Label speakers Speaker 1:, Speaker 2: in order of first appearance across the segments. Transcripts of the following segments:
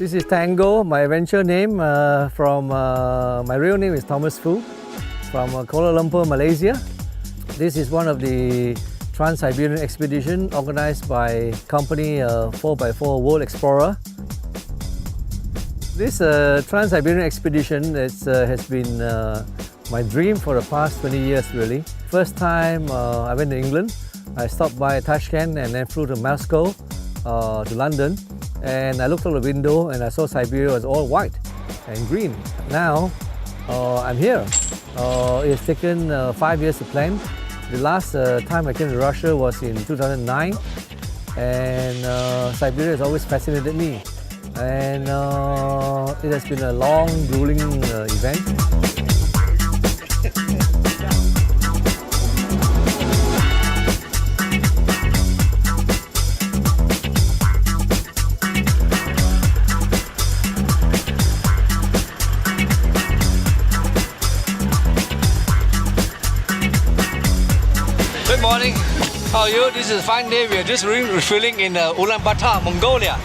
Speaker 1: This is Tango, my adventure name. My real name is Thomas Fu, from Kuala Lumpur, Malaysia. This is one of the Trans-Siberian expedition organized by company 4x4 World Explorer. This Trans-Siberian expedition has been my dream for the past 20 years really. First time I went to England, I stopped by Tashkent and then flew to Moscow, to London, and I looked out the window and I saw Siberia was all white and green. Now I'm here. It's taken 5 years to plan. The last time I came to Russia was in 2009, and Siberia has always fascinated me, and it has been a long, grueling event.
Speaker 2: Good morning, how are you? This is a fine day. We are just refueling in Ulaanbaatar, Mongolia.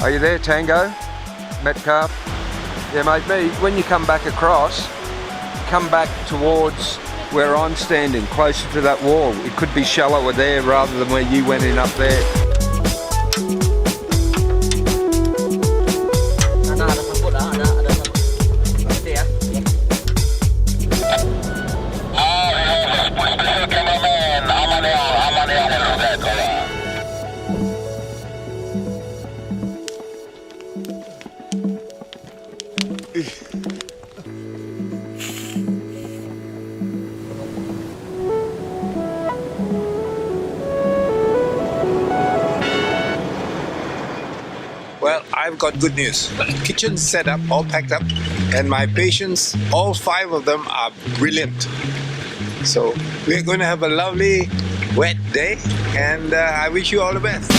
Speaker 3: Are you there, Tango? Metcalf? Yeah, mate, when you come back across, come back towards where I'm standing, closer to that wall. It could be shallower there rather than where you went in up there.
Speaker 4: Well, I've got good news. Kitchen set up, all packed up, and my patients, all 5 of them are brilliant. So we're going to have a lovely wet day, and I wish you all the best.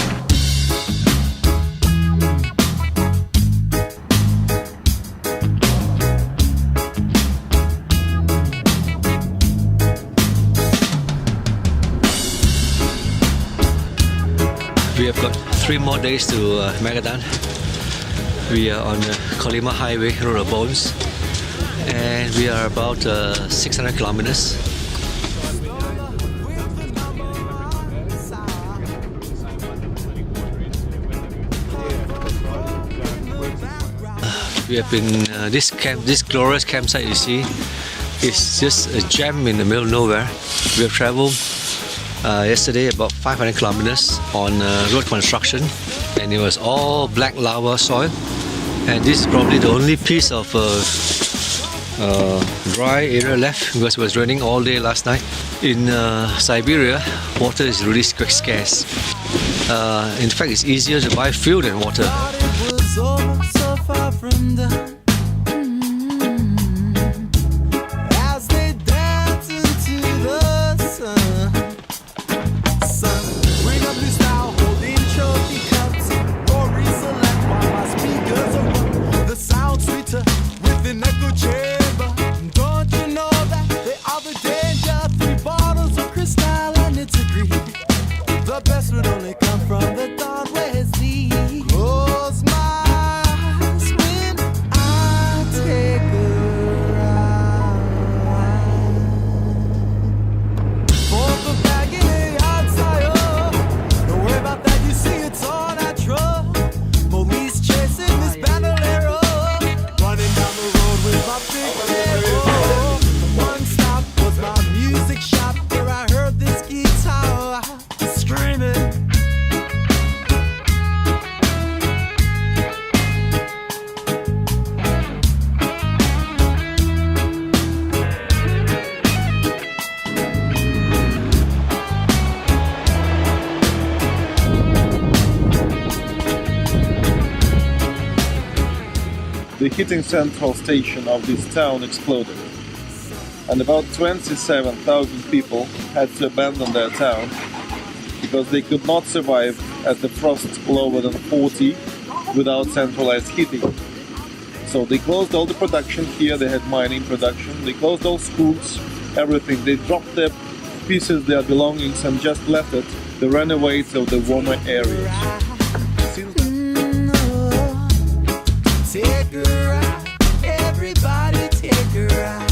Speaker 2: We have got 3 more days to Magadan. We are on the Kolyma Highway, Road of Bones, and we are about 600 kilometers. We have been this glorious campsite you see is just a gem in the middle of nowhere. We have traveled yesterday about 500 kilometers on road construction, and it was all black lava soil, and this is probably the only piece of dry area left because it was raining all day last night. In Siberia, water is really scarce. In fact, it's easier to buy fuel than water.
Speaker 5: Don't you know that they are the danger? 3 bottles of crystal. the heating central station of this town exploded. And about 27,000 people had to abandon their town because they could not survive at the frost lower than 40 without centralized heating. So they closed all the production here, they had mining production, they closed all schools, everything. They dropped their pieces, their belongings, and just left it. They ran away to the warmer areas.
Speaker 6: Take a ride, everybody take a ride.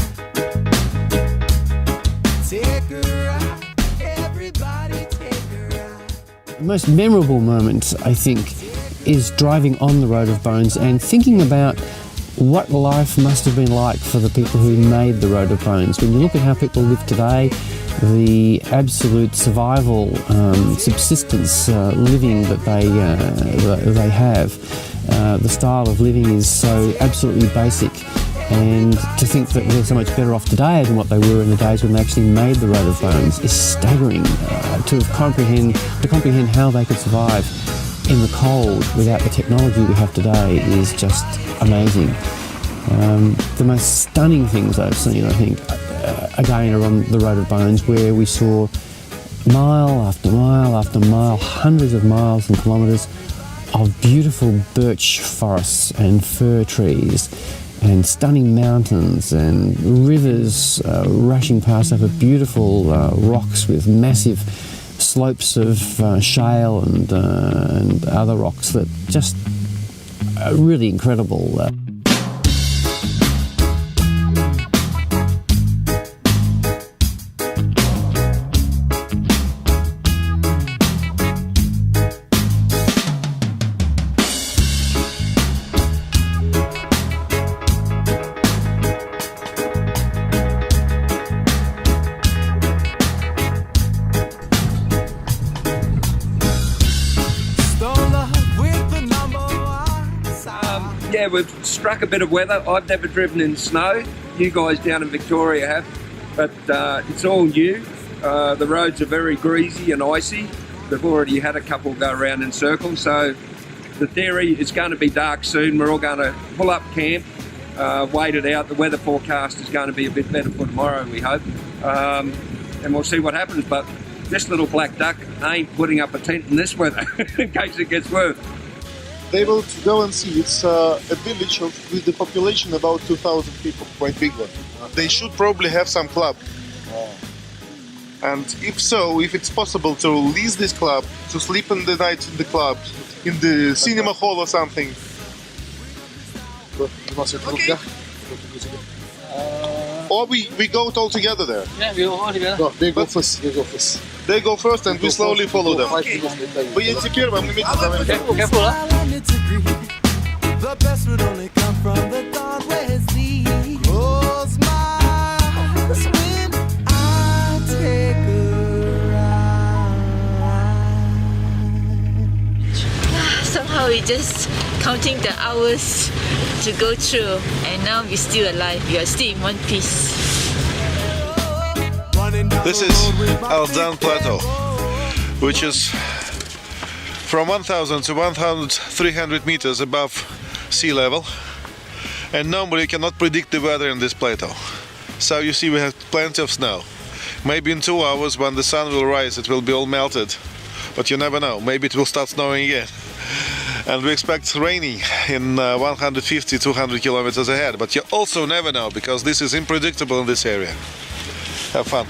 Speaker 6: Take a ride, everybody take a ride.
Speaker 7: The most memorable moment, I think, is driving on the Road of Bones and thinking about what life must have been like for the people who made the Road of Bones. When you look at how people live today, the absolute survival, subsistence living that they have, the style of living is so absolutely basic. And to think that they're so much better off today than what they were in the days when they actually made the Road of Bones is staggering. To comprehend how they could survive in the cold without the technology we have today is just amazing. The most stunning things I've seen, I think, again, are on the Road of Bones, where we saw mile after mile after mile, hundreds of miles and kilometres of beautiful birch forests and fir trees and stunning mountains and rivers rushing past over beautiful rocks with massive slopes of shale and other rocks that just are really incredible.
Speaker 3: Yeah, we've struck a bit of weather. I've never driven in snow. You guys down in Victoria have, but it's all new. The roads are very greasy and icy. They've already had a couple go around in circles, so the theory is going to be dark soon. We're all going to pull up camp, wait it out. The weather forecast is going to be a bit better for tomorrow, we hope, and we'll see what happens. But this little black duck ain't putting up a tent in this weather in case it gets worse.
Speaker 5: They will go and see. It's a village with the population about 2,000 people, quite big one. They should probably have some club. And if so, if it's possible to lease this club, to sleep in the night in the club, in the cinema hall or something. Okay. Or we go all together there.
Speaker 2: Yeah, we all together.
Speaker 5: No, they go first. They go first and we slowly follow them. But secure, but we meet them.
Speaker 2: Careful,
Speaker 6: The best would only come from the dawn where it's deep. Close my eyes when I take a ride.
Speaker 8: Somehow we just counting the hours to go through, and now we're still alive. We are still in one piece.
Speaker 5: This is Aldan Plateau, which is from 1,000 to 1,300 meters above sea level, and normally you cannot predict the weather in this plateau. So you see we have plenty of snow. Maybe in 2 hours when the sun will rise it will be all melted, but you never know, maybe it will start snowing again. And we expect raining in 150-200 kilometers ahead, but you also never know because this is unpredictable in this area. Have fun.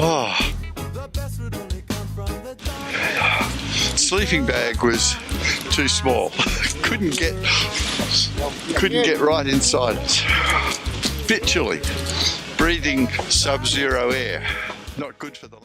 Speaker 9: Oh. Sleeping bag was too small. couldn't get right inside it. Bit chilly. Breathing sub-zero air. Not good for the